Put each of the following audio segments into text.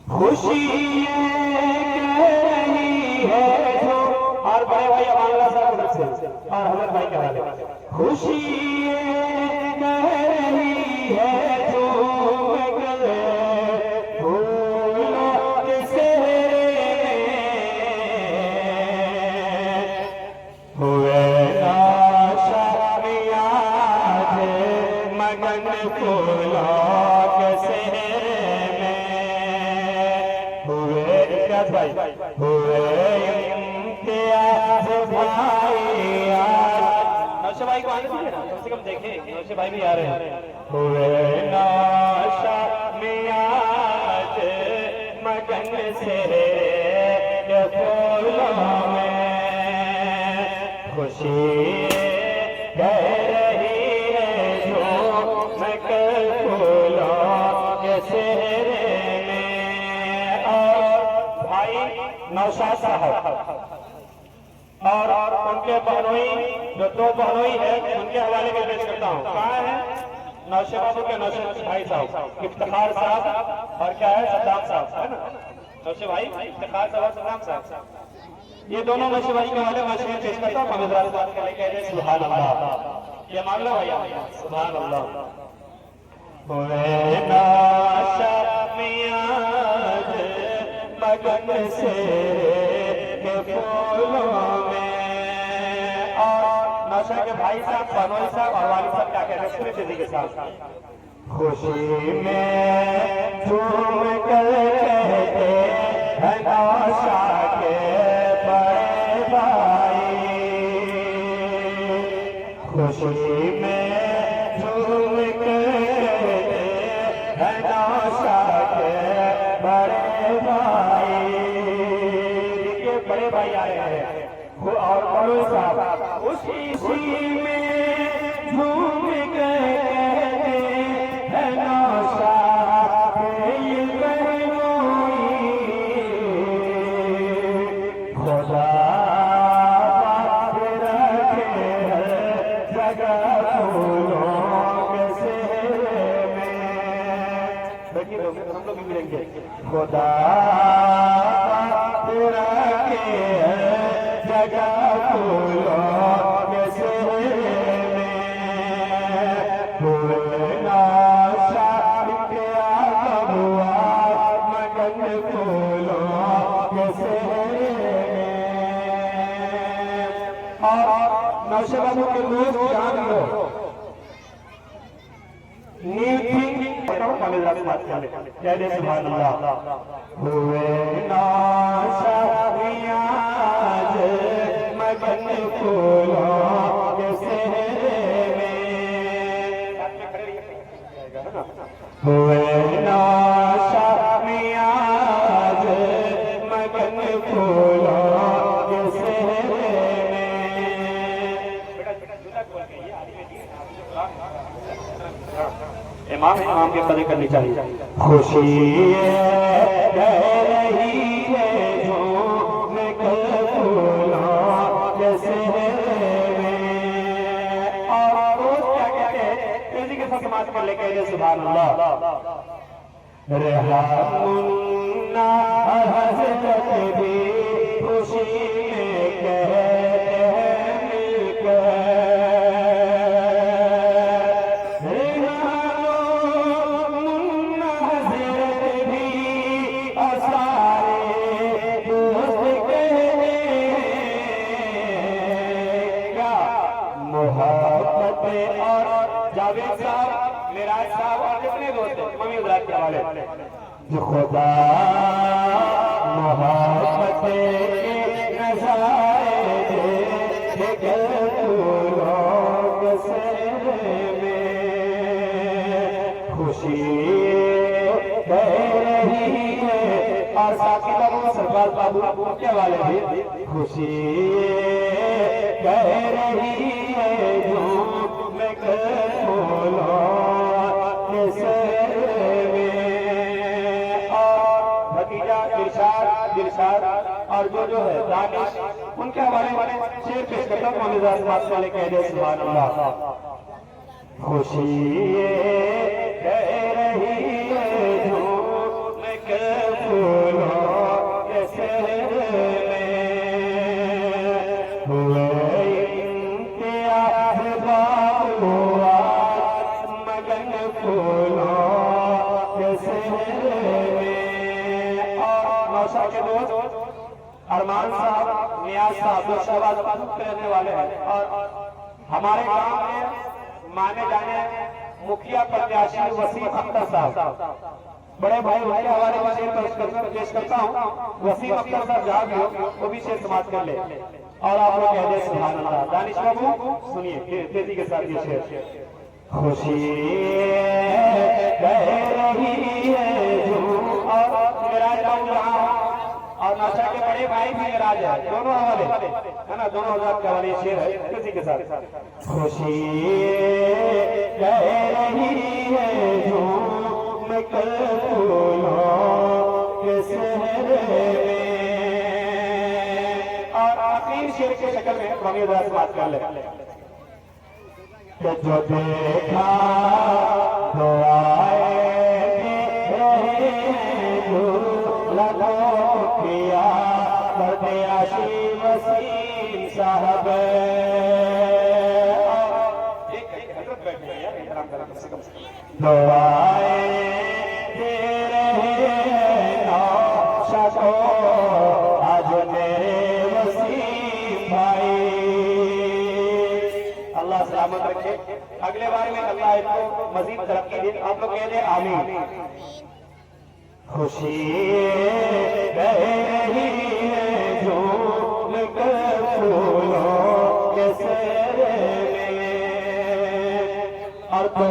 खुशी ये रही है जो, और बड़े भाई अमानुल्लाह साहब की तरफ से और हजरत भाई के वाले, खुशी ये रही है जो भाई को आने दीजिए ना, कम से कम देखें नौशे भाई भी आ रहे हैं। हुए नाशा में आज मगन से ये फूलों में खुशी कह रही है जो मगर फूलों के सेहरे में। और भाई नौशाद साहब और उनके बहनोई, जो दो बहनोई है उनके हवाले में पेश करता हूँ। कहाँ है नौशे बाबू के नौशे भाई साहब इफ्तिखार साहब और क्या है सद्दाम साहब, है ना नौशे भाई इफ्तिखार साहब और सद्दाम साहब, ये दोनों नौशे भाई के हवाले में शेर पेश करता हूँ। सुभान अल्लाह, ये मान लो भैया, सुभान अल्लाह। मगन से फूलों में। और नौशा के भाई साहब बनोई साहब और वाली साहब क्या कहते हैं सुनिए के साथ, खुशी में झूम कर कहते हैं नौशा के बड़े भाई, खुशी में झूम कर कहते हैं नौशा के बड़े भाई। बड़े भाई आए हैं और बड़ों साहब उसी में झूम गए हैं नौशा ये बहनोई, खुदा रखे जगह फूलों के सेहरे में। देखिए हम लोग भी मिलेंगे, खुदा जगह फूलों के सेहरे में। नाशा हुआ मगन फूलों के सेहरे में। और नौशे बाबू के दोस्त जान लो हुए नाशा मगन फूलों के सेहरे में। हुए नाशा आज मगन फूलों के सेहरे में। इमाम की कदर करनी चाहिए। खुशी कह रही है जो मगर फूलों के सेहरे में। और क्या कहते हैं तेजी के साथ समाज कर लेके सुभान अल्लाह। रहमुन्ना हज़रत भी खुशी में कहते हैं मिलकर, जावेद साहब, मिराज साहब और जितने दोस्त हैं मम्मी उधर के हवाले, जो खुदा मोहब्बत के नज़ारे दे फूलों के सेहरे में। खुशी कह रही है और साथी बाबू सरफराज बाबू के हवाले भी खुशी कह रही है जो भतीजा दिलशाद और जो है दानिश उनके हवाले वाले शेर पेश करता हूँ। मिजाज वाले कह दे सुभान अल्लाह। खुशी कह रही है जो और नौशा के दोस्त अरमान साहब, नियाज साहब जो शहबाज के रहने वाले हैं और हमारे गांव में माने जाने मुखिया प्रत्याशी वसीम अख्तर साहब, बड़े भाई उनके हवाले में शेर पेश करता हूँ। वसीम अख्तर साहब जहाँ भी हो वो भी शेर समाप्त कर ले और आप लोग कह दे सुभान अल्लाह। दानिश बाबू सुनिए तेजी के साथ ये शेर। खुशी कह रही है और मेराज बाबू यहाँ और नौशा के बड़े भाई भी मेराज है, दोनों हवाले है ना, दोनों हजार के हवाले शेर है तेजी के साथ। खुशी कह रही है झूम कर फूलों के शहर में। और आखिरी शेर के शक्ल में हम ये बात कर ले कि जो देखा तो आए रहे जो लगो किया परदेशी वसीम साहब। तो आए नौशा को आज मेरे वसीम भाई। अल्लाह सलामत रखे, अगले बार में अल्लाह इनको मजीद तरक्की दे। आप लोग कह दे आमीन। खुशी कह रही है झूम कर फूलों के शहर में और तो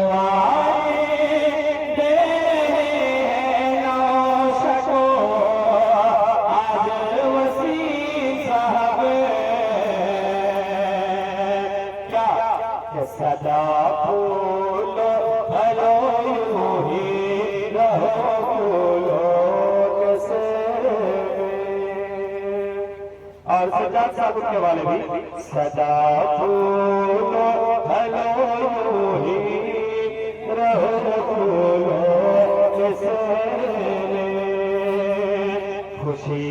सदा फूलो फलो यूं ही रहो फूलो के शहर में। और सजाद साहब के वाले भी सदा फूलो फलो यूं ही रहो फूलो के शहर में। खुशी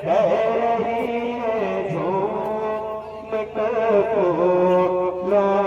कह रही है झूम कर फूलों